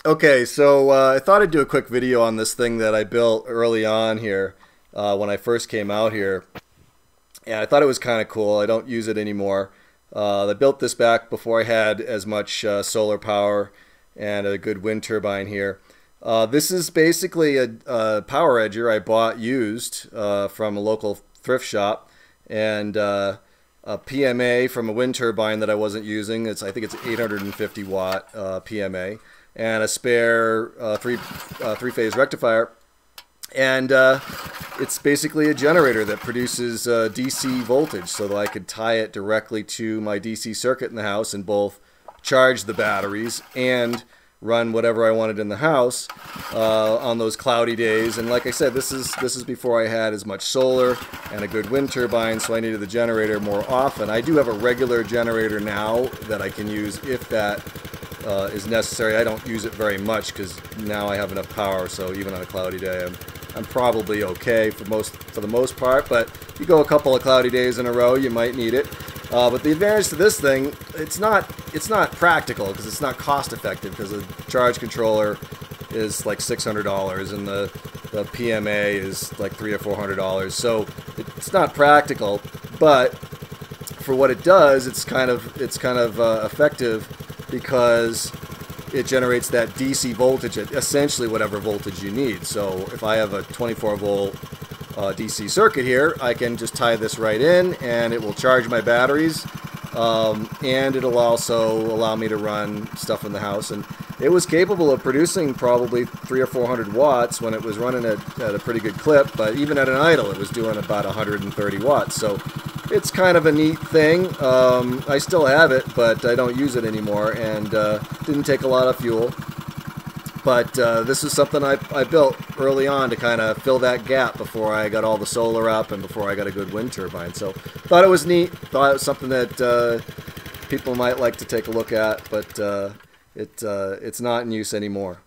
Okay, so I thought I'd do a quick video on this thing that I built early on here when I first came out here. And I thought it was kind of cool. I don't use it anymore. I built this back before I had as much solar power and a good wind turbine here. This is basically a power edger I bought used from a local thrift shop, and a PMA from a wind turbine that I wasn't using. I think it's 850 watt PMA, and a spare three-phase rectifier. And it's basically a generator that produces DC voltage, so that I could tie it directly to my DC circuit in the house and both charge the batteries and run whatever I wanted in the house on those cloudy days. And like I said, this is before I had as much solar and a good wind turbine, so I needed the generator more often. I do have a regular generator now that I can use if that is necessary. I don't use it very much because now I have enough power, so even on a cloudy day I'm probably okay for the most part, but you go a couple of cloudy days in a row, you might need it. But the advantage to this thing, it's not practical because it's not cost effective, because the charge controller is like $600 and the PMA is like $300 or $400. So it's not practical, but for what it does, it's kind of effective because it generates that DC voltage at essentially whatever voltage you need. So if I have a 24 volt DC circuit here, I can just tie this right in and it will charge my batteries, and it'll also allow me to run stuff in the house. And it was capable of producing probably 300 or 400 watts when it was running at a pretty good clip, but even at an idle it was doing about 130 watts. So it's kind of a neat thing. I still have it, but I don't use it anymore, and didn't take a lot of fuel. But this is something I built early on to kind of fill that gap before I got all the solar up and before I got a good wind turbine. So thought it was neat. Thought it was something that people might like to take a look at, but it's not in use anymore.